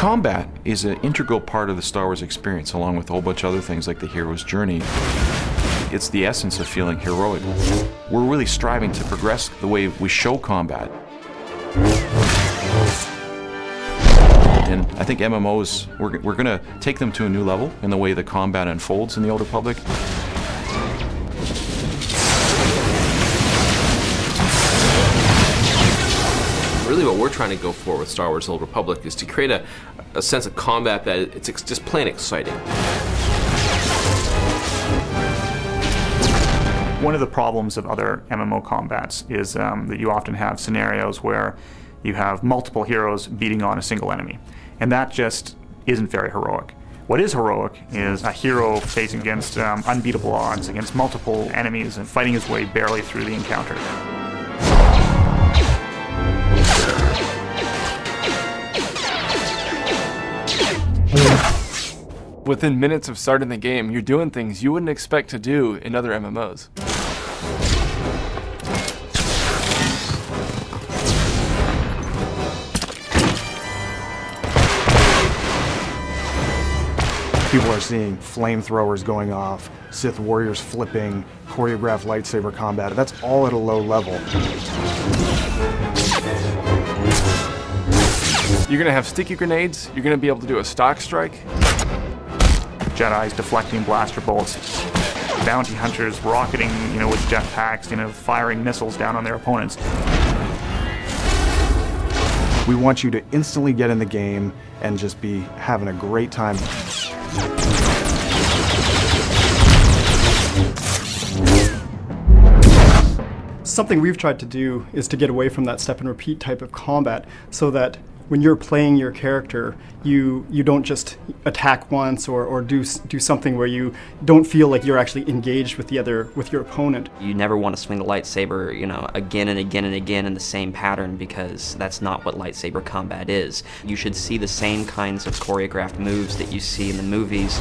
Combat is an integral part of the Star Wars experience, along with a whole bunch of other things like the hero's journey. It's the essence of feeling heroic. We're really striving to progress the way we show combat. And I think MMOs, we're going to take them to a new level in the way the combat unfolds in the Old Republic. Really what we're trying to go for with Star Wars Old Republic is to create a sense of combat that it's just plain exciting. One of the problems of other MMO combats is that you often have scenarios where you have multiple heroes beating on a single enemy. And that just isn't very heroic. What is heroic is a hero facing against unbeatable odds, against multiple enemies, and fighting his way barely through the encounter. Within minutes of starting the game, you're doing things you wouldn't expect to do in other MMOs. People are seeing flamethrowers going off, Sith warriors flipping, choreographed lightsaber combat. That's all at a low level. You're going to have sticky grenades, you're going to be able to do a stock strike. Jedi's deflecting blaster bolts, bounty hunters rocketing, with jetpacks, firing missiles down on their opponents. We want you to instantly get in the game and just be having a great time. Something we've tried to do is to get away from that step and repeat type of combat so that when you're playing your character, you don't just attack once or do something where you don't feel like you're actually engaged with your opponent. You never want to swing the lightsaber, again and again and again in the same pattern, because that's not what lightsaber combat is. You should see the same kinds of choreographed moves that you see in the movies.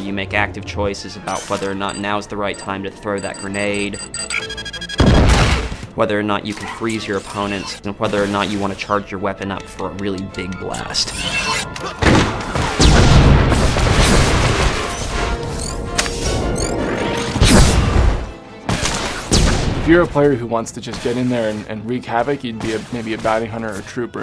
You make active choices about whether or not now's the right time to throw that grenade, whether or not you can freeze your opponents, and whether or not you want to charge your weapon up for a really big blast. If you're a player who wants to just get in there and wreak havoc, you'd be maybe a bounty hunter or a trooper.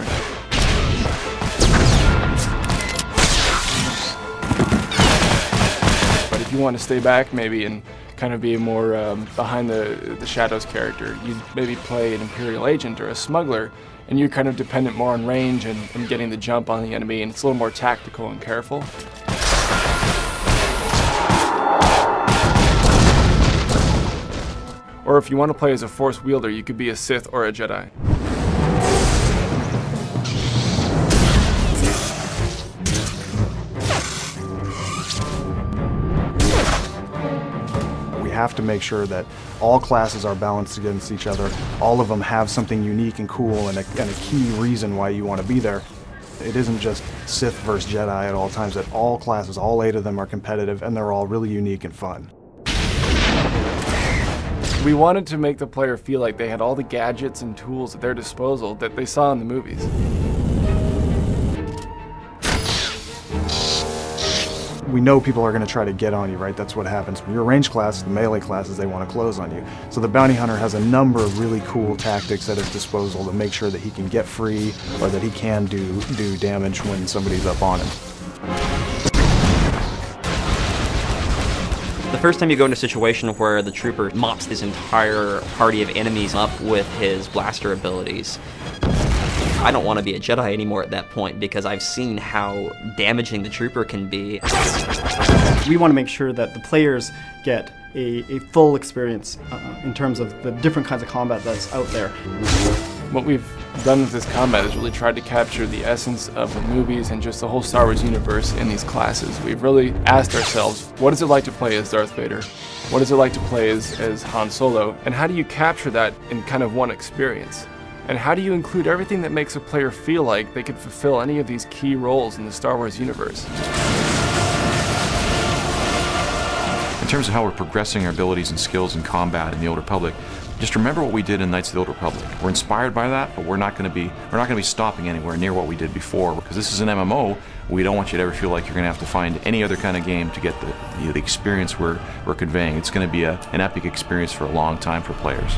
But if you want to stay back maybe and kind of be a more behind the shadows character, you'd maybe play an Imperial agent or a smuggler, and you're kind of dependent more on range and getting the jump on the enemy, and it's a little more tactical and careful. Or if you want to play as a Force wielder, you could be a Sith or a Jedi. We have to make sure that all classes are balanced against each other. All of them have something unique and cool and a key reason why you want to be there. It isn't just Sith versus Jedi at all times. That all classes, all 8 of them, are competitive, and they're all really unique and fun. We wanted to make the player feel like they had all the gadgets and tools at their disposal that they saw in the movies. We know people are going to try to get on you, right? That's what happens. When you're a range class, the melee classes, they want to close on you. So the bounty hunter has a number of really cool tactics at his disposal to make sure that he can get free or that he can do damage when somebody's up on him. The first time you go into a situation where the trooper mops his entire party of enemies up with his blaster abilities, I don't want to be a Jedi anymore at that point, because I've seen how damaging the trooper can be. We want to make sure that the players get a full experience in terms of the different kinds of combat that's out there. What we've done with this combat is really tried to capture the essence of the movies and just the whole Star Wars universe in these classes. We've really asked ourselves, what is it like to play as Darth Vader? What is it like to play as Han Solo? And how do you capture that in kind of one experience? And how do you include everything that makes a player feel like they could fulfill any of these key roles in the Star Wars universe? In terms of how we're progressing our abilities and skills in combat in the Old Republic, Just remember what we did in Knights of the Old Republic. We're inspired by that, but we're not going to be stopping anywhere near what we did before, because this is an MMO. We don't want you to ever feel like you're going to have to find any other kind of game to get the experience we're conveying. It's going to be an epic experience for a long time for players.